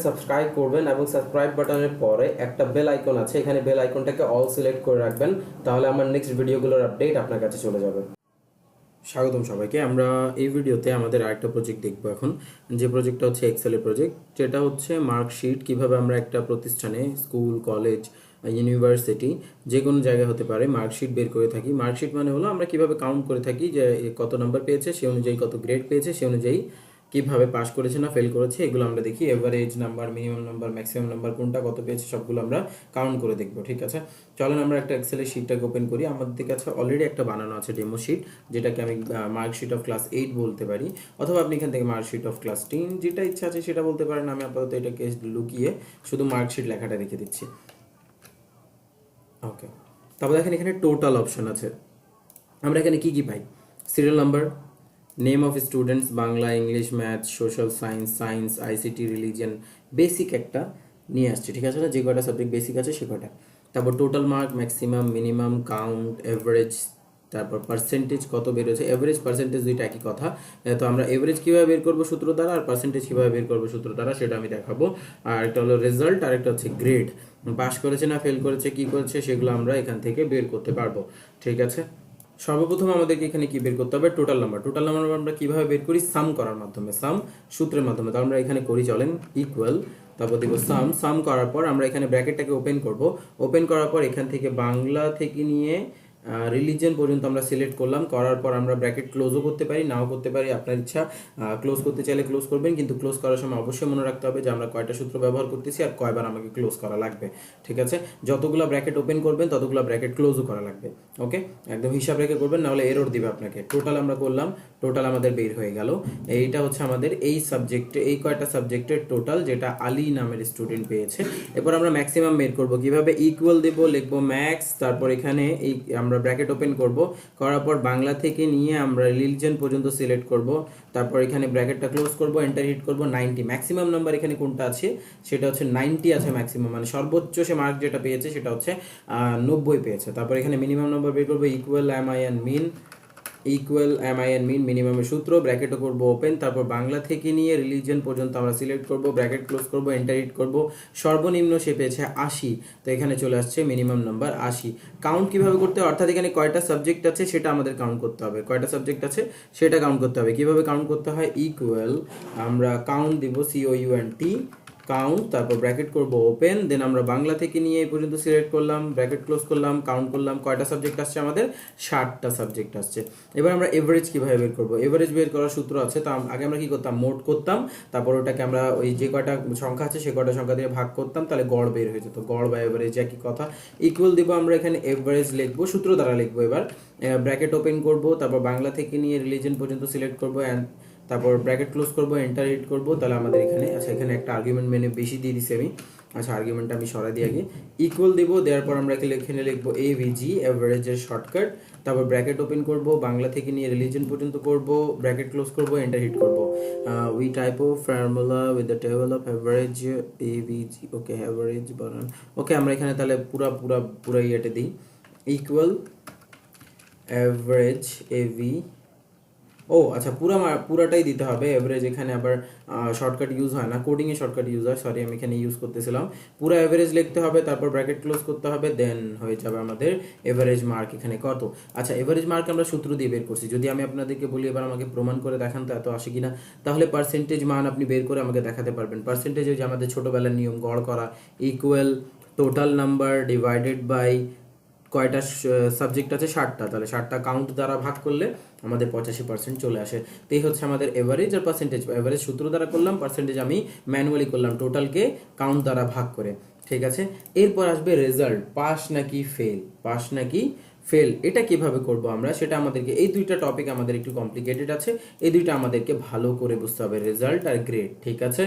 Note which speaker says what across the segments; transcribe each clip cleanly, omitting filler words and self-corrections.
Speaker 1: Subscribe করবেন এবং subscribe বাটনের পরে একটা বেল আইকন আছে, এখানে বেল আইকনটাকে অল সিলেক্ট করে রাখবেন, তাহলে আমার নেক্সট ভিডিওগুলোর আপডেট আপনার কাছে চলে যাবে। স্বাগতম সবাইকে। আমরা এই ভিডিওতে আমাদের আরেকটা প্রজেক্ট দেখব এখন, যে প্রজেক্টটা হচ্ছে এক্সেলের প্রজেক্ট, যেটা হচ্ছে মার্কশিট কিভাবে আমরা একটা প্রতিষ্ঠানে, স্কুল, কলেজ, ইউনিভার্সিটি, যে কোনো জায়গায় হতে পারে, মার্কশিট বের করে থাকি। মার্কশিট মানে হলো আমরা কিভাবে কাউন্ট করে থাকি যে কত নাম্বার পেয়েছে, সে অনুযায়ী কত গ্রেড পেয়েছে, সে অনুযায়ী কিভাবে পাস করেছে না ফেল করেছে, এগুলো আমরা দেখি। Average number, minimum number, maximum number কোনটা কত পেয়েছে সবগুলো আমরা কাউন্ট করে দেখবো। ঠিক আছে, চলেন আমরা একটা এক্সেলের শিটটাকে ওপেন করি। আমাদের কাছে অলরেডি একটা বানানো আছে ডেমো শিট, যেটাকে আমি মার্কশিট অফ ক্লাস 8 বলতে পারি, অথবা আপনি এখান থেকে মার্কশিট অফ ক্লাস 10 যেটা ইচ্ছা আছে সেটা বলতে পারেন। আমি আপাতত এটাকে লুকিয়ে শুধু মার্কশিট লেখাটা রেখে দিচ্ছি। ওকে, তারপর দেখেন এখানে টোটাল অপশন আছে। আমরা এখানে কি কি পাই? Serial number, name of students, Bangla, English, math, social science, science, ICT, religion, basic একটা নিয়ে আসছে। ঠিক আছে না, যে কয়টা সাবজেক্ট বেসিক আছে সে কয়টা। তারপর total mark, maximum, minimum, count, average, তারপর পার্সেন্টেজ কত বেরোছে। এভারেজ পার্সেন্টেজ দুইটা একই কথা। তো আমরা এভারেজ কীভাবে বের করবো সূত্র দ্বারা, আর পার্সেন্টেজ কীভাবে বের করবো সূত্র দ্বারা, সেটা আমি দেখাবো। আর একটা হলো রেজাল্ট, আর একটা হচ্ছে গ্রেড, পাস করেছে না ফেল করেছে কি করেছে সেগুলো আমরা এখান থেকে বের করতে পারবো। ঠিক আছে, সর্বপ্রথম আমাদেরকে এখানে কি বের করতে হবে? Total number. টোটাল নাম্বার আমরা কিভাবে বের করি? সাম করার মাধ্যমে, সাম সূত্রের মাধ্যমে। তো আমরা এখানে করি, চলেন, ইকুয়াল, তারপর দিব সাম। সাম করার পর আমরা এখানে ব্র্যাকেটটাকে ওপেন করব। ওপেন করার পর এখান থেকে বাংলা থেকে নিয়ে রিলিজিয়ন পর্যন্ত আমরা সিলেক্ট করলাম। করার পর আমরা ব্র্যাকেট ক্লোজও করতে পারি, নাও করতে পারি, আপনার ইচ্ছা। ক্লোজ করতে চাইলে ক্লোজ করবেন, কিন্তু ক্লোজ করার সময় অবশ্যই মনে রাখতে হবে যে আমরা কয়টা সূত্র ব্যবহার করতেছি আর কয়বার আমাকে ক্লোজ করা লাগবে। ঠিক আছে, যতগুলো ব্র্যাকেট ওপেন করবেন ততগুলো ব্র্যাকেট ক্লোজও করা লাগবে। ওকে, একদম হিসাব রেখে করবেন, নাহলে এরর দিবে আপনাকে। টোটাল আমরা করলাম, টোটাল আমাদের বের হয়ে গেল। এইটা হচ্ছে আমাদের এই সাবজেক্টে, এই কয়টা সাবজেক্টের টোটাল, যেটা আলী নামের স্টুডেন্ট পেয়েছে। এরপর আমরা ম্যাক্সিমাম বের করব কিভাবে? ইকুয়াল দেব, লিখবো ম্যাক্স, তারপর এখানে এই আমরা ব্র্যাকেট ওপেন করব। করার পর বাংলা থেকে নিয়ে আমরা রিলিজিয়ন পর্যন্ত সিলেক্ট করব। তারপর এখানে ব্র্যাকেটটা ক্লোজ করব, এন্টার হিট করব। 90 ম্যাক্সিমাম নাম্বার এখানে কোনটা আছে? সেটা হচ্ছে 90 আছে ম্যাক্সিমাম, মানে সর্বোচ্চ সে মার্ক যেটা পেয়েছে সেটা হচ্ছে 90 পেয়েছে। তারপর এখানে মিনিমাম নাম্বার বের করবো, equal M I N min, equal M I N min, মিনিমামের সূত্র, ব্র্যাকেটও করবো ওপেন। তারপর বাংলা থেকে নিয়ে রিলিজিয়ন পর্যন্ত আমরা সিলেক্ট করব, ব্র্যাকেট ক্লোজ করব, এন্টার হিট করব। সর্বনিম্ন সে পেয়েছে 80, তো এখানে চলে আসছে মিনিমাম নাম্বার 80। কাউন্ট কিভাবে করতে হবে? অর্থাৎ এখানে কয়টা সাবজেক্ট আছে সেটা আমাদের কাউন্ট করতে হবে, কয়টা সাবজেক্ট আছে সেটা কাউন্ট করতে হবে। কিভাবে কাউন্ট করতে হয়? ইকুয়াল, আমরা কাউন্ট দিব, COUNT, কাউন্ট, তারপর ব্র্যাকেট করব ওপেন, দেন আমরা বাংলা থেকে নিয়ে এই পর্যন্ত সিলেক্ট করলাম, ব্র্যাকেট ক্লোজ করলাম, কাউন্ট করলাম। কয়টা সাবজেক্ট আসছে আমাদের? 60টা সাবজেক্ট আসছে। এবার আমরা এভারেজ কিভাবে বের করব? এভারেজ বের করার সূত্র আছে। তো আগে আমরা কি করতাম? মোট করতাম, তারপর ওটাকে আমরা ওই যে কয়টা সংখ্যা আছে সে কয়টা সংখ্যা দিয়ে ভাগ করতাম, তাহলে গড় বের হয়ে যেত। গড় বা এভারেজ একই কথা। ইকুয়াল দিব, আমরা এখানে এভারেজ লিখবো, সূত্র দ্বারা লিখবো। এবার ব্র্যাকেট ওপেন করব, তারপর বাংলা থেকে নিয়ে রিলিজিয়ন পর্যন্ত সিলেক্ট করবো, তারপর ব্র্যাকেট ক্লোজ করব, এন্টার হিট করব। তাহলে আমাদের এখানে, আচ্ছা এখানে একটা আর্গুমেন্ট মেনে বেশি দিয়ে দিছি আমি, আচ্ছা আর্গুমেন্টটা আমি সরাই দিয়ে আগে। ইকুয়াল দিব, দেওয়ার পর আমরা এখানে লিখবো AVG, অ্যাভারেজের শর্টকাট। তারপর ব্র্যাকেট ওপেন করব, বাংলা থেকে নিয়ে রিলিজিয়ন পর্যন্ত করব, ব্র্যাকেট ক্লোজ করব, এন্টার হিট করব। We type of formula with the table of average AVG। Okay, average বানান। ওকে, আমরা এখানে তাহলে পুরা ইয়েটা দিই, ইকুয়াল অ্যাভারেজ AV। ও আচ্ছা, পুরাটাই দিতে হবে। এভারেজ এখানে আবার শর্টকাট ইউজ হয় না, কোডিংয়ে শর্টকাট ইউজ হয়, সরি আমি এখানে ইউজ করতেছিলাম। পুরো এভারেজ লিখতে হবে, তারপর ব্র্যাকেট ক্লোজ করতে হবে, দেন হয়ে যাবে আমাদের এভারেজ মার্ক এখানে কত। আচ্ছা, এভারেজ মার্ক আমরা সূত্র দিয়ে বের করছি। যদি আমি আপনাদেরকে বলি এবার আমাকে প্রমাণ করে দেখান তো এত আসে কিনা, তাহলে পার্সেন্টেজ মান আপনি বের করে আমাকে দেখাতে পারবেন। পার্সেন্টেজ যে আমাদের ছোটোবেলার নিয়ম, গড় করা, equal total number divided by কয়টা সাবজেক্ট আছে? 60টা, তাহলে 60টা কাউন্ট দ্বারা ভাগ করলে আমাদের 85% চলে আসে। তো এই হচ্ছে আমাদের এভারেজ আর পার্সেন্টেজ। এভারেজ সূত্র দ্বারা করলাম, পার্সেন্টেজ আমি ম্যানুয়ালি করলাম টোটালকে কাউন্ট দ্বারা ভাগ করে। ঠিক আছে, এরপর আসবে রেজাল্ট, পাস নাকি ফেল। পাস নাকি ফেল, এটা কিভাবে করব আমরা, সেটা আমাদেরকে, এই দুইটা টপিক আমাদের একটু কমপ্লিকেটেড আছে, এই দুইটা আমাদেরকে ভালো করে বুঝতে হবে, রেজাল্ট আর গ্রেড। ঠিক আছে,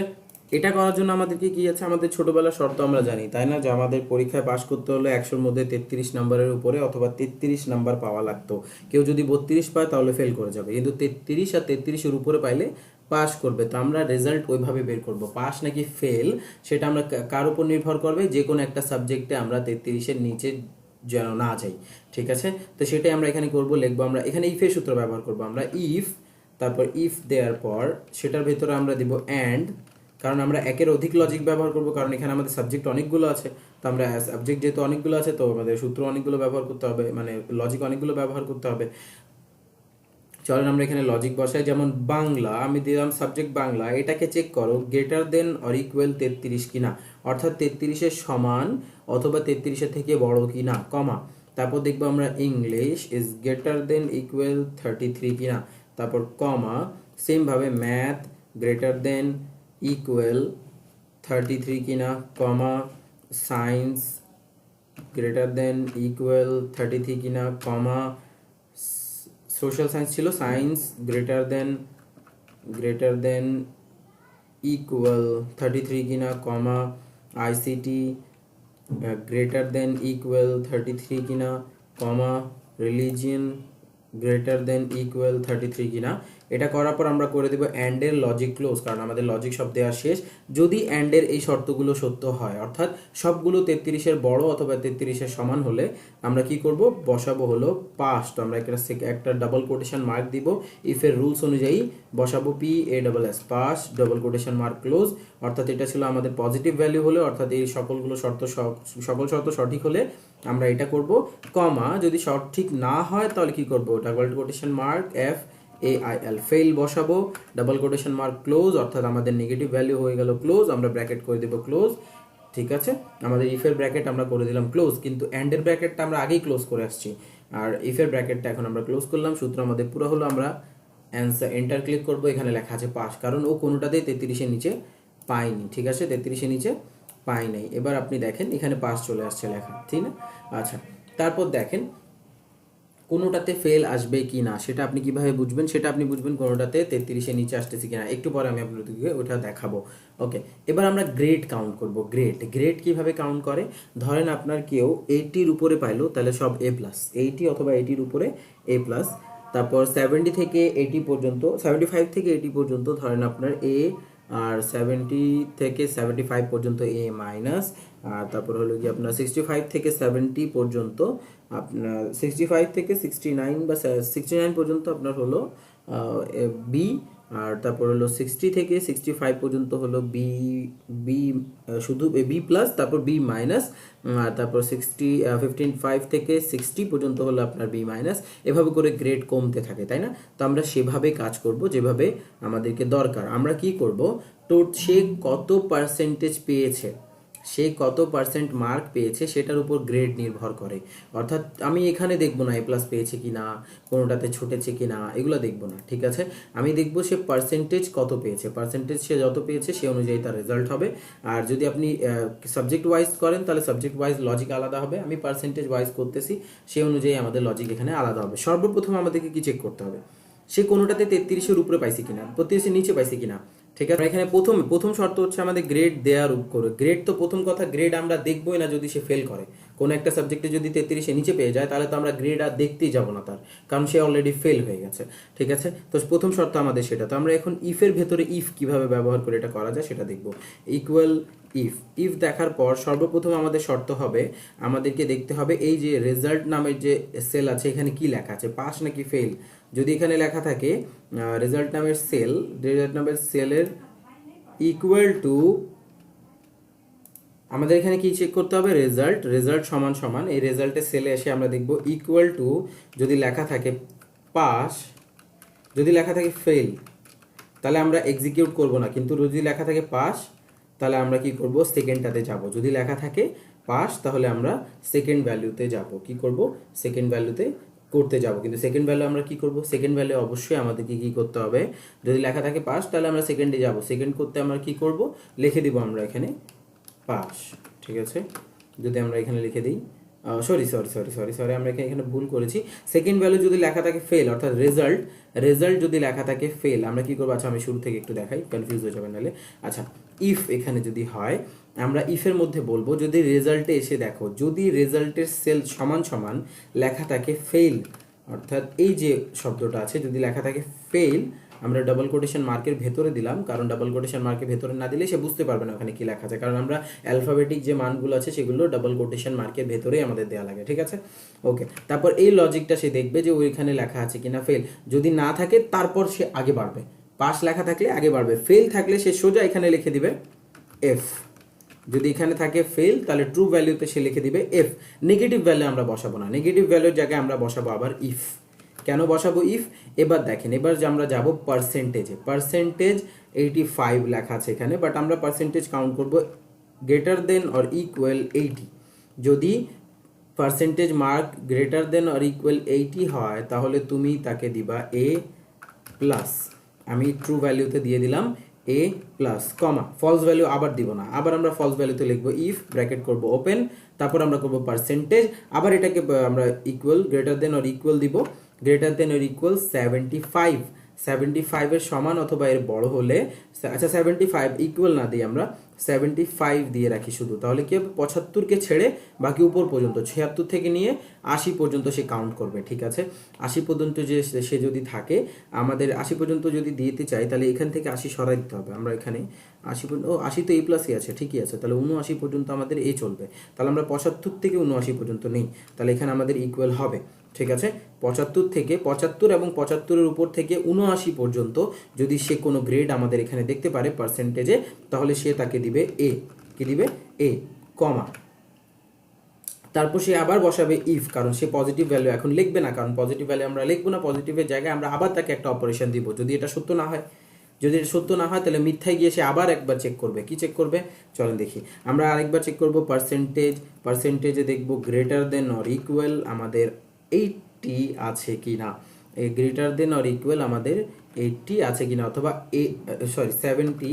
Speaker 1: এটা করার জন্য আমাদেরকে কি আছে? আমাদের ছোটবেলার শর্ত আমরা জানি, তাই না, যে আমাদের পরীক্ষায় পাশ করতে হলে 100-র মধ্যে 33 নাম্বারের উপরে অথবা 33 নাম্বার পাওয়া লাগতো। কেউ যদি 32 পায় তাহলে ফেল করে যাবে, কিন্তু 33 আর 33-এর উপরে পাইলে পাস করবে। তো আমরা রেজাল্ট ওইভাবে বের করব, পাস নাকি ফেল সেটা আমরা কার উপর নির্ভর করবে? যে কোনো একটা সাবজেক্টে আমরা 33-এর নিচে যেন না যাই। ঠিক আছে, তো সেটাই আমরা এখানে করব, লিখবো আমরা এখানে ইফের সূত্র ব্যবহার করব। আমরা ইফ, তারপর ইফ দেওয়ার পর সেটার ভেতরে আমরা দিব অ্যান্ড, কারণ আমরা একের অধিক লজিক ব্যবহার করব, কারণ এখানে আমাদের সাবজেক্ট অনেকগুলো আছে। তো আমরা সাবজেক্ট যেহেতু অনেকগুলো আছে, তো আমাদের সূত্র অনেকগুলো ব্যবহার করতে হবে, মানে লজিক অনেকগুলো ব্যবহার করতে হবে। চলেন আমরা এখানে লজিক বসাই। যেমন বাংলা, আমি দিলাম সাবজেক্ট বাংলা, এটাকে চেক করো গ্রেটার দেন অর ইকুয়াল 33 কিনা, অর্থাৎ 33-এর সমান অথবা 33-এর থেকে বড় কিনা, কমা। তারপর দেখবো আমরা English is greater than equal 33 কিনা, তারপর কমা। সেম ভাবে ম্যাথ গ্রেটার দেন ইকুয়াল 33 কিনা, কমা। সায়েন্স গ্রেটার দেন ইকুয়াল 33 কিনা, কমা। সোশ্যাল সায়েন্স ছিল, সায়েন্স গ্রেটার দেন ইকুয়াল 33 কিনা, কমা। আইসিটি গ্রেটার দেন ইকুয়াল 33 কিনা, কমা। রিলিজিয়ন গ্রেটার দেন ইকুয়াল 33 কিনা। এটা করার পর আমরা করে দেব অ্যান্ডের লজিক ক্লোজ, কারণ আমাদের লজিক সব দেওয়া শেষ। যদি অ্যান্ডের এই শর্তগুলো সত্য হয়, অর্থাৎ সবগুলো 33-এর বড় অথবা 33-এর সমান হলে আমরা কি করব, বসাবো হলো পাস। তো আমরা একটা ডাবল কোটেশন মার্ক দিব, ইফের রুলস অনুযায়ী বসাবো PASS, pass double quotation mark close. অর্থাৎ এটা ছিল আমাদের পজিটিভ ভ্যালু হলে, অর্থাৎ এই সকল শর্ত সঠিক হলে আমরা এটা করব, কমা। যদি সঠিক না হয় তাহলে কি করব, double quotation mark FAIL fail বসাবো, ডাবল কোটেশন মার্ক ক্লোজ, অর্থাৎ আমাদের নেগেটিভ ভ্যালু হয়ে গেল ক্লোজ, আমরা ব্র্যাকেট করে দেব ক্লোজ। ঠিক আছে, আমাদের ইফের ব্র্যাকেট আমরা করে দিলাম ক্লোজ, কিন্তু অ্যান্ডের ব্র্যাকেটটা আমরা আগেই ক্লোজ করে আসছি, আর ইফের ব্র্যাকেটটা এখন আমরা ক্লোজ করলাম। সূত্র আমাদের পুরো হলো, আমরা অ্যান্সার এন্টার ক্লিক করব। এখানে লেখা আছে পাস, কারণ ও কোনোটাতেই 33-এর নিচে পাইনি। ঠিক আছে, 33-এর নিচে পাই নাই। এবার আপনি দেখেন এখানে পাস চলে আসছে লেখা, ঠিক না? আচ্ছা, তারপর দেখেন কোনোটাতে ফেল আসবে কি না সেটা আপনি কিভাবে বুঝবেন, সেটা আপনি বুঝবেন কোনোটাতে 33-এর নিচে আসতেছে কিনা, একটু পরে আমি আপনাদেরকে ওটা দেখাবো। ওকে, এবার আমরা গ্রেড কাউন্ট করব। গ্রেড কিভাবে কাউন্ট করে, ধরেন আপনার কেউ 80-র উপরে পাইলো, তাহলে সব A+, 80 অথবা 80-র উপরে A+। তারপর 70 থেকে 80 পর্যন্ত, 75 থেকে 80 পর্যন্ত ধরেন আপনার A, আর 70 থেকে 75 পর্যন্ত A-। আর তারপর হলো কি আপনার 65 থেকে 70 পর্যন্ত, আপনার 65 থেকে 69 বা 69 পর্যন্ত আপনার হলো বি। আর তারপর হলো 60 থেকে 65 পর্যন্ত হলো বি, বি শুধু B+, তারপর B-। আর তারপর 55 থেকে 60 পর্যন্ত হলো আপনার B-। এভাবে করে গ্রেড কমতে থাকে, তাই না? তো আমরা সেভাবে কাজ করব যেভাবে আমাদেরকে দরকার। আমরা কি করব, তো সে কত পার্সেন্টেজ পেয়েছে, সে কত পার্সেন্ট মার্ক পেয়েছে সেটার উপর গ্রেড নির্ভর করে। অর্থাৎ আমি এখানে দেখবো না A+ পেয়েছে কি না, কোনোটাতে ছুটেছে কি না, এগুলো দেখবো না। ঠিক আছে, আমি দেখবো সে পার্সেন্টেজ কত পেয়েছে, পার্সেন্টেজ সে যত পেয়েছে সে অনুযায়ী তার রেজাল্ট হবে। আর যদি আপনি সাবজেক্ট ওয়াইজ করেন তাহলে সাবজেক্ট ওয়াইজ লজিক আলাদা হবে, আমি পার্সেন্টেজ ওয়াইজ করতেছি, সে অনুযায়ী আমাদের লজিক এখানে আলাদা হবে। সর্বপ্রথম আমাদেরকে কি চেক করতে হবে, সে কোনোটাতে 33-এর উপরে পাইছে কিনা, 33-এর নিচে পাইছে কিনা। ঠিক আছে, এখানে প্রথম শর্ত হচ্ছে আমাদের গ্রেড দেওয়ার উপরে। গ্রেড তো প্রথম কথা, গ্রেড আমরা দেখবোই না যদি সে ফেল করে। কোনো একটা সাবজেক্টে যদি 33-এর নিচে পেয়ে যায় তাহলে তো আমরা গ্রেড আর দেখতেই যাব না তার, কারণ সে অলরেডি ফেল হয়ে গেছে। ঠিক আছে, তো প্রথম শর্ত আমাদের সেটা। তো আমরা এখন ইফের ভেতরে ইফ কিভাবে ব্যবহার করে এটা করা যায় সেটা দেখব। ইকুয়াল ইফ দেখার পর সর্বপ্রথম আমাদের শর্ত হবে, আমাদেরকে দেখতে হবে এই যে রেজাল্ট নামের যে সেল আছে এখানে কি লেখা আছে, পাস নাকি ফেল। যদি এখানে লেখা থাকে রেজাল্ট নামের সেলের ইকুয়াল টু, আমাদের এখানে কি চেক করতে হবে, রেজাল্ট সমান সমান, এই রেজাল্টের সেলে এসে আমরা দেখব ইকুয়াল টু, যদি লেখা থাকে পাস, যদি লেখা থাকে ফেল তাহলে আমরা এক্সিকিউট করব না, কিন্তু যদি লেখা থাকে পাস তাহলে আমরা কি করব, সেকেন্ডটাতে যাব। যদি লেখা থাকে পাস তাহলে আমরা সেকেন্ড ভ্যালুতে যাব, কি করব, সেকেন্ড ভ্যালুতে করতে যাব। কিন্তু সেকেন্ড ভ্যালু আমরা কি করব, সেকেন্ড ভ্যালু অবশ্যই আমাদেরকে কি করতে হবে, যদি লেখা থাকে পাস তাহলে আমরা সেকেন্ডে যাব। সেকেন্ড করতে আমরা কি করব, লিখে দিব আমরা এখানে পাস। ঠিক আছে, যদি আমরা এখানে লিখে দিই, সরি আমরা এখানে ভুল করেছি। সেকেন্ড ভ্যালু যদি লেখা থাকে ফেল, অর্থাৎ রেজাল্ট যদি লেখা থাকে ফেল, আমরা কি করবো, আচ্ছা আমি শুরু থেকে একটু দেখাই, কনফিউজ হয়ে যাবে নাহলে। আচ্ছা, ইফ এখানে যদি হয়, আমরা ইফের মধ্যে বলবো যদি রেজাল্টে এসে দেখো, যদি রেজাল্টের সেল সমান সমান লেখা থাকে ফেল, অর্থাৎ এই যে শব্দটা আছে যদি লেখা থাকে ফেল, আমরা ডাবল কোটেশন মার্কের ভেতরে দিলাম, কারণ ডাবল কোটেশন মার্কের ভেতরে না দিলে সে বুঝতে পারবে না ওখানে কি লেখা আছে, কারণ আমরা অ্যালফাবেটিক যে মানগুলো আছে সেগুলো ডাবল কোটেশন মার্কের ভেতরেই আমাদের দেওয়া লাগে। ঠিক আছে, ওকে। তারপর এই লজিকটা সে দেখবে যে ওইখানে লেখা আছে কিনা ফেল, যদি না থাকে তারপর সে আগে বাড়বে। পাস লেখা থাকলে আগে বাড়বে, ফেল থাকলে সে সোজা এখানে লিখে দিবে এফ। যদি এখানে থাকে ফেল তাহলে ট্রু ভ্যালুতে সে লিখে দিবে এফ। নেগেটিভ ভ্যালু আমরা বসাবো না, নেগেটিভ ভ্যালুর জায়গায় আমরা বসাবো আবার ইফ। কেন বসাবো ইফ? এবার দেখেন, এবার যে আমরা যাব পার্সেন্টেজে, পার্সেন্টেজ 85 লেখা আছে এখানে, বাট আমরা পার্সেন্টেজ কাউন্ট করব গ্রেটার দেন অর ইকুয়াল 80। যদি percentage mark greater than or equal 80 হয় তাহলে তুমি তাকে দিবা এ প্লাস। আমি ট্রু ভ্যালুতে দিয়ে দিলাম এ প্লাস, কমা, ফলস ভ্যালু আবার দিব না, আবার আমরা ফলস ভ্যালুতে লিখবো ইফ, ব্র্যাকেট করব ওপেন, তারপর আমরা করব পার্সেন্টেজ, আবার এটাকে আমরা equal greater than or equal দিব, গ্রেটার দেন অর ইকুয়াল 75, 75 এর সমান অথবা এর বড় হলে, আচ্ছা 75 ইকুয়াল না দিই আমরা 75 দিয়ে রাখি শুধু, তাহলে কি হবে 75কে ছেড়ে বাকি উপর পর্যন্ত 76 থেকে নিয়ে 80 পর্যন্ত সে কাউন্ট করবে, ঠিক আছে। 80 পর্যন্ত যে সে যদি থাকে, আমাদের 80 পর্যন্ত যদি দিতে চাই তাহলে এখান থেকে 80 সরাই দিতে হবে। আমরা এখানে 80 পর্যন্ত, ও 80 তো এ প্লাসই আছে, ঠিকই আছে, তাহলে 79 পর্যন্ত আমাদের এ চলবে, তাহলে আমরা 75 থেকে 79 পর্যন্ত নেই, তাহলে এখানে আমাদের ইকুয়াল হবে, ঠিক আছে। 75 থেকে 75 এবং 75-এর উপর থেকে 79 পর্যন্ত যদি সে কোনো গ্রেড আমাদের এখানে দেখতে পারে পার্সেন্টেজে, তাহলে সে তাকে দিবে এ, কি দিবে এ, কমা, তারপর সে আবার বসাবে ইফ, কারণ সে পজিটিভ ভ্যালু এখন লিখবে না, কারণ পজিটিভ ভ্যালু আমরা লিখবো না, পজিটিভের জায়গায় আমরা আবার তাকে একটা অপারেশন দিব যদি এটা সত্য না হয়। যদি এটা সত্য না হয় তাহলে মিথ্যায় গিয়ে সে আবার একবার চেক করবে, কি চেক করবে চলেন দেখি। আমরা আরেকবার চেক করব পার্সেন্টেজ, পার্সেন্টেজে দেখব গ্রেটার দেন অর ইকুয়াল আমাদের 80 আছে কি না, এই গ্রেটার দেন অর ইকুয়াল আমাদের 80 আছে কিনা, অথবা 70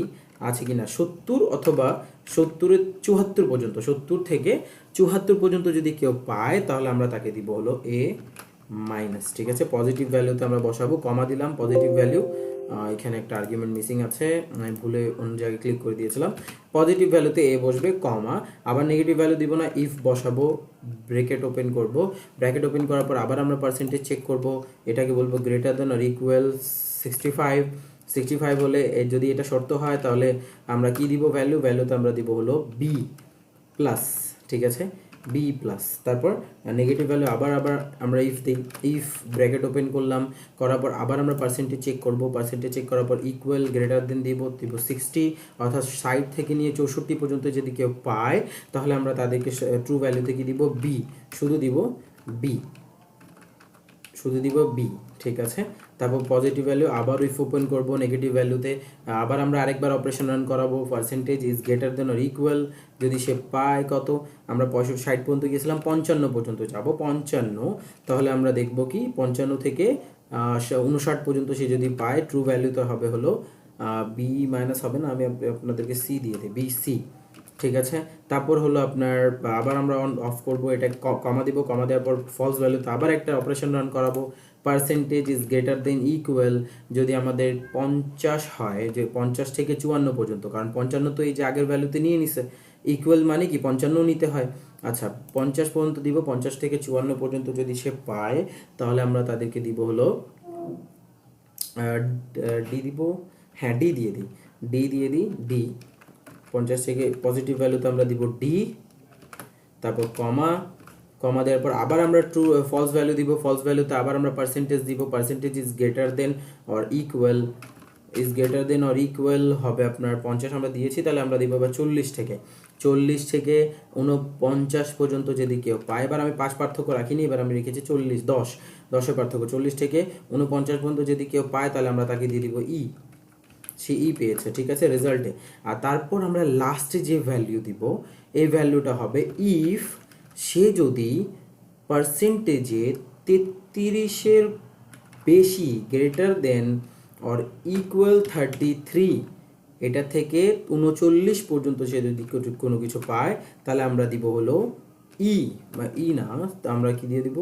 Speaker 1: আছে কিনা, 70 অথবা 70-এর 74 পর্যন্ত, 70 থেকে 74 পর্যন্ত যদি কেউ পায় তাহলে আমরা তাকে দিব হলো এ মাইনাস, ঠিক আছে। পজিটিভ ভ্যালুতে আমরা বসাবো, কমা দিলাম পজিটিভ ভ্যালু, এখানে একটা আর্গুমেন্ট মিসিং আছে, আমি ভুলে অন্য জায়গায় ক্লিক করে দিয়েছিলাম। পজিটিভ ভ্যালুতে এ বসবে, কমা, আবার নেগেটিভ ভ্যালু দিব না, ইফ বসাবো, ব্র্যাকেট ওপেন করব, ব্র্যাকেট ওপেন করার পর আবার আমরা পার্সেন্টেজ চেক করব, এটাকে বলবো গ্রেটার দেন অর ইকুয়াল 65, 65 হলে যদি এটা শর্ত হয় তাহলে আমরা কি দিব ভ্যালুতে আমরা দিব হলো বি প্লাস, ঠিক আছে, বি প্লাস, তারপর নেগেটিভ ভ্যালু আবার আমরা ইফ দিই, ইফ ব্র্যাকেট ওপেন করলাম, করার পর আবার আমরা পার্সেন্টেজ চেক করব, পার্সেন্টেজ চেক করার পর ইকুয়াল গ্রেটার দেন দিব 60, অর্থাৎ 60 থেকে নিয়ে 64 পর্যন্ত যদি কেউ পায় তাহলে আমরা তাদেরকে ট্রু ভ্যালুতে কি দিব বি, শুধু দিব বি, শুধু দিব বি, ঠিক আছে। তারপর পজিটিভ ভ্যালু আবার ইফ ওপেন করব, নেগেটিভ ভ্যালুতে আবার আমরা আরেকবার অপারেশন রান করাবো, percentage is greater than or equal, যদি সে পায় কত, আমরা 60 পর্যন্ত গিয়েছিলাম, 55 পর্যন্ত যাব, 55, তাহলে আমরা দেখব কি 55 থেকে 59 পর্যন্ত সে যদি পায়, ট্রু ভ্যালুতে হবে হলো বি মাইনাস, হবে না, আমি আপনাদেরকে সি দিয়ে দিই, বি সি, ঠিক আছে। তারপর হলো আপনার আবার আমরা অন অফ করব, এটা কমা দিব, কমা দেওয়ার পর ফলস ভ্যালুতে আবার একটা অপারেশন রান করাবো, percentage is greater than equal, যদি আমাদের 50 হয়, যে 50 থেকে 54 পর্যন্ত, কারণ 55 তো এই যে আগের ভ্যালুতে নিয়ে নিছে, ইকুয়াল মানে কি 55 নিতে হয়, আচ্ছা 50 পর্যন্ত দিব, 50 থেকে 54 পর্যন্ত যদি সে পায় তাহলে আমরা তাদেরকে দিব হলো ডি দিব, হ্যাঁ ডি দিয়ে দিই, ডি, 50 থেকে পজিটিভ ভ্যালুতে আমরা দিব ডি, তারপর কমা দেওয়ার পর আবার আমরা ট্রু ফলস ভ্যালু দিব, ফলস ভ্যালুতে আবার আমরা পার্সেন্টেজ দিব, percentage is greater than or equal, হবে আপনার 50 আমরা দিয়েছি, তাহলে আমরা দিব আবার 40 থেকে 49 পর্যন্ত যদি কেউ পায়, এবার আমি 5 পার্থক্য রাখিনি, এবার আমি রেখেছি 40, 10-এর পার্থক্য, 40 থেকে 49 পর্যন্ত যদি কেউ পায় তাহলে আমরা তাকে দিয়ে দিব ই, সে ই পেয়েছে, ঠিক আছে, রেজাল্টে। আর তারপর আমরা লাস্টে যে ভ্যালু দিব, এই ভ্যালুটা হবে ইফ সে যদি পার্সেন্টেজে 33-এর বেশি, গ্রেটার দেন অর ইকুয়াল 33, এটা থেকে 39 পর্যন্ত সে যদি কোনো কিছু পায় তাহলে আমরা দিব হলো ই, বা ই না, আমরা কি দিয়ে দিব,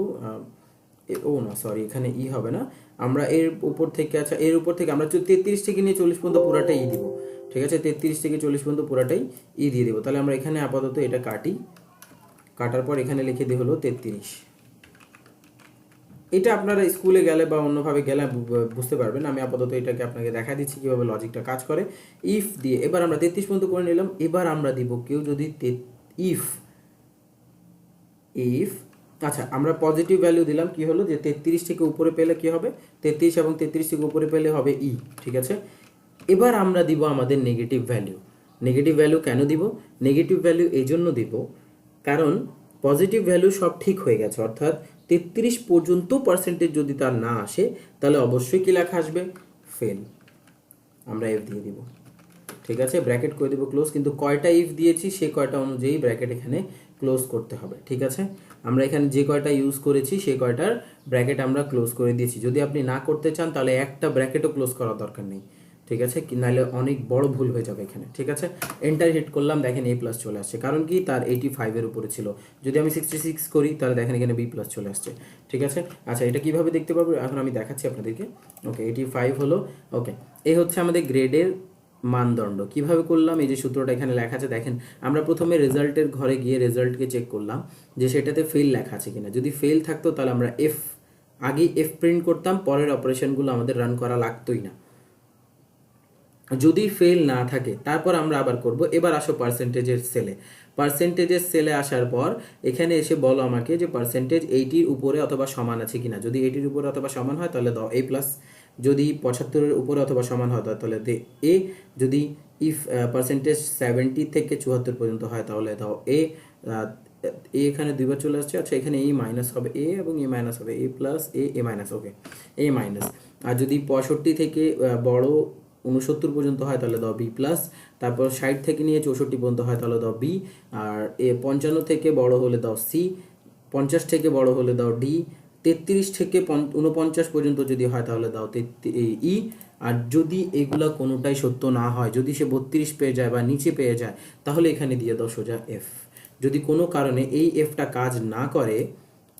Speaker 1: ও না সরি, এখানে ই হবে না, আমরা এর উপর থেকে, আচ্ছা এর উপর থেকে আমরা 33 থেকে নিয়ে 40 পর্যন্ত পুরাটাই ই দিব, ঠিক আছে, 33 থেকে 40 পর্যন্ত পুরাটাই ই দিয়ে দেবো। তাহলে আমরা এখানে আপাতত এটা কাটার পর এখানে লিখে দিই হলো 33। এটা আপনারা স্কুলে গেলে বা অন্যভাবে গেলে বুঝতে পারবেন, আমি আপাতত এটাকে আপনাকে দেখা দিচ্ছি কীভাবে লজিকটা কাজ করে। ইফ দিয়ে এবার আমরা 33 পর্যন্ত করে নিলাম, এবার আমরা দিব কেউ যদি ইফ আচ্ছা, আমরা পজিটিভ ভ্যালু দিলাম, কি হলো যে 33 থেকে উপরে পেলে কি হবে, 33 এবং 33 থেকে উপরে পেলে হবে ই, ঠিক আছে। এবার আমরা দিব আমাদের নেগেটিভ ভ্যালু। নেগেটিভ ভ্যালু কেন দিব? নেগেটিভ ভ্যালু এই জন্য দিব কারণ পজিটিভ ভ্যালু সব ঠিক হয়ে গেছে, অর্থাৎ 33 পর্যন্ত পার্সেন্টেজ যদি তার না আসে তাহলে অবশ্যই কি লেখা আসবে, ফেল। আমরা এফ দিয়ে দিব, ঠিক আছে, ব্র্যাকেট করে দেবো ক্লোজ, কিন্তু কয়টা ইফ দিয়েছি সে কয়টা অনুযায়ী ব্র্যাকেট এখানে ক্লোজ করতে হবে, ঠিক আছে। আমরা এখানে যে কয়টা ইউজ করেছি সেই কয়টার ব্র্যাকেট আমরা ক্লোজ করে দিয়েছি। যদি আপনি না করতে চান তাহলে একটা ব্র্যাকেটও ক্লোজ করার দরকার নেই, ঠিক আছে, কি নাহলে অনেক বড় ভুল হয়ে যাবে এখানে, ঠিক আছে। এন্টার হিট করলাম, দেখেন এ প্লাস চলে আসছে, কারণ কি তার 85-এর উপরে ছিল। যদি আমি 66 করি তাহলে দেখেন এখানে বি প্লাস চলে আসছে, ঠিক আছে। আচ্ছা, এটা কিভাবে দেখতে পারবো এখন আমি দেখাচ্ছি আপনাদেরকে। ওকে, 85 হলো। ওকে, এই হচ্ছে আমাদের গ্রেডের মানদণ্ড। কিভাবে করলাম, এই যে সূত্রটা এখানে লেখা আছে দেখেন, আমরা প্রথমে রেজাল্টের ঘরে গিয়ে রেজাল্টকে চেক করলাম যে সেটাতে ফেল লেখা আছে কিনা। যদি ফেল থাকতো তাহলে আমরা আগে এফ প্রিন্ট করতাম, পরের অপারেশনগুলো আমাদের রান করা লাগতোই না। যদি ফেল না থাকে তারপর আমরা আবার করব। এবার আসো পার্সেন্টেজের সেলে। পার্সেন্টেজের সেলে আসার পর এখানে এসে বলো আমাকে যে পার্সেন্টেজ 80-র উপরে অথবা সমান আছে কিনা। যদি 80-র উপরে অথবা সমান হয় তাহলে দাও এ প্লাস, যদি 75-এর উপরে অথবা সমান হয় তাহলে দে এ, যদি ইফ পার্সেন্টেজ 70 থেকে 74 পর্যন্ত হয় তাহলে দাও এ। এ এখানে দুইবার চলে আসছে। আচ্ছা, এখানে এ মাইনাস হবে এ এবং এ মাইনাস হবে এ প্লাস এ মাইনাস। ওকে, এ মাইনাস। আর যদি 65 থেকে বড় 69 পর্যন্ত হয় তাহলে দাও বি প্লাস। তারপর 60 থেকে নিয়ে 64 পর্যন্ত হয় তাহলে দাও বি। আর 55 থেকে বড় হলে দাও সি। 50 থেকে বড় হলে দাও ডি। 33 থেকে 49 পর্যন্ত যদি হয় তাহলে দাও ই। আর যদি এগুলা কোনোটাই সত্য না হয়, যদি সে 32 পেয়ে যায় বা নিচে পেয়ে যায় তাহলে এখানে দিয়ে দাও সোজা এফ। যদি কোনো কারণে এই এফটা কাজ না করে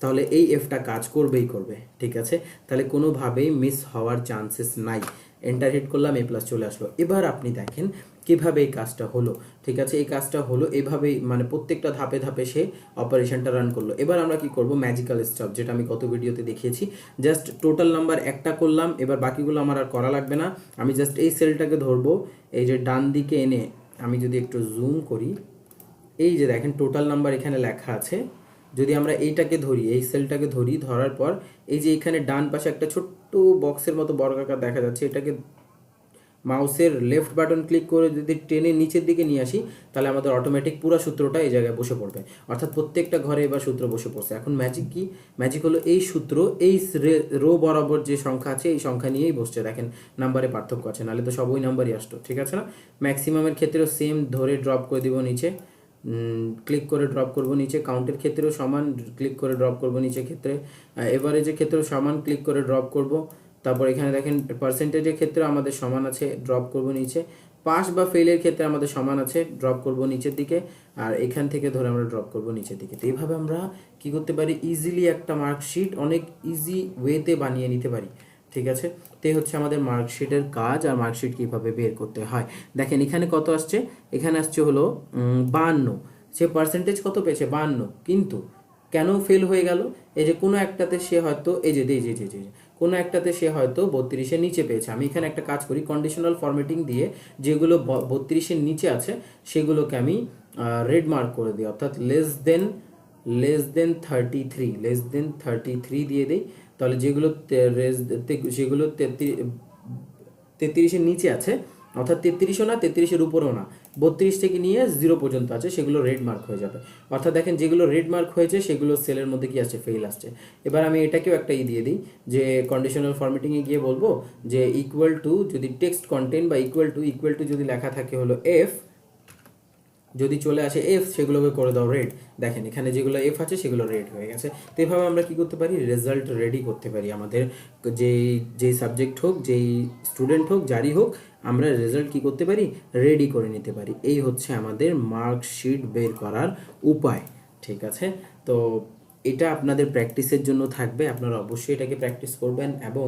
Speaker 1: তাহলে এই এফটা কাজ করবেই করবে, ঠিক আছে। তাহলে কোনোভাবেই মিস হওয়ার চান্সেস নাই। এন্টার হিট করলাম, এ প্লাস চলে আসলো। এবার আপনি দেখেন কিভাবে এই কাজটা হলো, ঠিক আছে। এই কাজটা হলো এভাবেই, মানে প্রত্যেকটা ধাপে ধাপে সে অপারেশনটা রান করলো। এবার আমরা কি করব, ম্যাজিক্যাল স্টেপ, যেটা আমি গত ভিডিওতে দেখিয়েছি। জাস্ট টোটাল নাম্বার একটা করলাম, এবার বাকিগুলো আমার আর করা লাগবে না। আমি জাস্ট এই সেলটাকে ধরবো, এই যে ডান দিকে এনে আমি যদি একটু জুম করি, এই যে দেখেন টোটাল নাম্বার এখানে লেখা আছে। যদি আমরা এইটাকে ধরি, এই সেলটাকে ধরি, ধরার পর এই যে এখানে ডান পাশে একটা ছোট্ট বক্সের মতো বর্গাকার দেখা যাচ্ছে, এটাকে মাউসের লেফট বাটন ক্লিক করে যদি টেনে নিচের দিকে নিয়ে আসি তাহলে আমাদের অটোমেটিক পুরো সূত্রটা এই জায়গায় বসে পড়বে। অর্থাৎ প্রত্যেকটা ঘরে এবার সূত্র বসে পড়ছে। এখন ম্যাজিক কি? ম্যাজিক হলো এই সূত্র এই রো বরাবর যে সংখ্যা আছে এই সংখ্যা নিয়েই বসছে। দেখেন নাম্বারে পার্থক্য আছে, নাহলে তো সবই নাম্বারই আসতো, ঠিক আছে না। ম্যাক্সিমামের ক্ষেত্রেও সেম, ধরে ড্রপ করে দিব নিচে, ক্লিক করে ড্রপ করব নিচে। কাউন্টের ক্ষেত্রেও সমান, ক্লিক করে ড্রপ করব নিচে ক্ষেত্রে। এভারেজের ক্ষেত্রেও সমান, ক্লিক করে ড্রপ করব। তারপর এখানে দেখেন পার্সেন্টেজের ক্ষেত্রে আমাদের সমান আছে, ড্রপ করব নিচে। পাস বা ফেলের ক্ষেত্রে আমাদের সমান আছে, ড্রপ করব নিচের দিকে। আর এখান থেকে ধরে আমরা ড্রপ করব নিচের দিকে। তো এইভাবে আমরা কি করতে পারি, ইজিলি একটা মার্কশিট অনেক ইজি ওয়েতে বানিয়ে নিতে পারি, ঠিক আছে। তো এই হচ্ছে আমাদের মার্কশিটের কাজ। আর মার্কশিট কীভাবে বের করতে হয় দেখেন, এখানে কত আসছে, এখানে আসছে হলো 52। সে পার্সেন্টেজ কত পেয়েছে, 52। কিন্তু কেন ফেল হয়ে গেল, এই যে কোনো একটাতে সে হয়তো এই যে কোনো একটাতে সে হয়তো 32-এর নিচে পেয়েছে। আমি এখানে একটা কাজ করি, কন্ডিশনাল ফরম্যাটিং দিয়ে যেগুলো 32-এর নিচে আছে সেগুলোকে আমি রেড মার্ক করে দিই, অর্থাৎ লেস দেন 33 দিয়ে দিই। তাহলে যেগুলো সেগুলো 33-এর নিচে আছে, অর্থাৎ 33ও না 33-এর উপরেও না, 32 থেকে নিয়ে 0 পর্যন্ত আছে, সেগুলো রেড মার্ক হয়ে যাবে। অর্থাৎ দেখেন যেগুলো রেড মার্ক হয়েছে সেগুলো সেলের মধ্যে কি আসছে, ফেল আসছে। এবার আমি এটাকেও একটা দিয়ে দিই, যে কন্ডিশনাল ফরম্যাটিংয়ে গিয়ে বলবো যে ইকুয়াল টু, যদি টেক্সট কন্টেন্ট বা ইকুয়াল টু যদি লেখা থাকে হলো এফ, যদি চলে আসে এফ সেগুলোকে করে দাও রেড। দেখেন এখানে যেগুলো এফ আছে সেগুলো রেড হয়ে গেছে। তো এভাবে আমরা কি করতে পারি, রেজাল্ট রেডি করতে পারি। আমাদের যেই সাবজেক্ট হোক, যেই স্টুডেন্ট হোক, যারই হোক, আমরা রেজাল্ট কি করতে পারি, রেডি করে নিতে পারি। এই হচ্ছে আমাদের মার্কশিট বের করার উপায়, ঠিক আছে। তো এটা আপনাদের প্র্যাকটিসের জন্য থাকবে, আপনারা অবশ্যই এটাকে প্র্যাকটিস করবেন এবং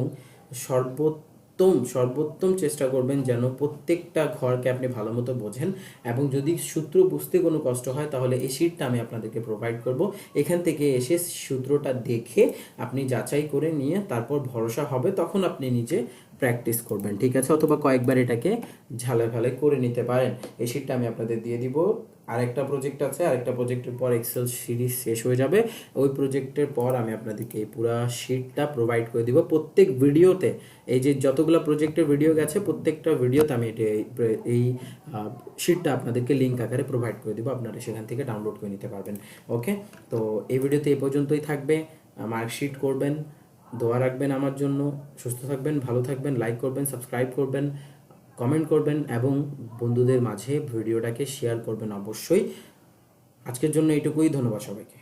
Speaker 1: সর্বোত্তম চেষ্টা করবেন যেন প্রত্যেকটা ঘরকে আপনি ভালো মতো বোঝেন। এবং যদি সূত্র বুঝতে কোনো কষ্ট হয় তাহলে এই শিটটা আমি আপনাদেরকে প্রোভাইড করব। এখান থেকে এসে সূত্রটা দেখে আপনি যাচাই করে নিয়ে তারপর ভরসা হবে, তখন আপনি নিজে প্র্যাকটিস করবেন, ঠিক আছে। অথবা কয়েকবার এটাকে ঝালাই করে নিতে পারেন। এই শিটটা আমি আপনাদের দিয়ে দিব। আরেকটা প্রজেক্ট আছে, আরেকটা প্রজেক্টের পর এক্সেল সিরিজ শেষ হয়ে যাবে। ওই প্রজেক্টের পর আমি আপনাদেরকে এই পুরো শিটটা প্রোভাইড করে দিব প্রত্যেক ভিডিওতে। এই যে যতগুলো প্রজেক্টের ভিডিও গেছে প্রত্যেকটা ভিডিওতে আমি এই শিটটা আপনাদেরকে লিঙ্ক আকারে প্রোভাইড করে দিব, আপনারা সেখান থেকে ডাউনলোড করে নিতে পারবেন। ওকে, তো এই ভিডিওতে এই পর্যন্তই থাকবে। মার্কশিট করবেন, দোয়া রাখবেন আমার জন্য। সুস্থ থাকবেন, ভালো থাকবেন, লাইক করবেন, সাবস্ক্রাইব করবেন, কমেন্ট করবেন এবং বন্ধুদের মাঝে ভিডিওটাকে শেয়ার করবেন অবশ্যই। আজকের জন্য এইটুকুই, ধন্যবাদ সবাইকে।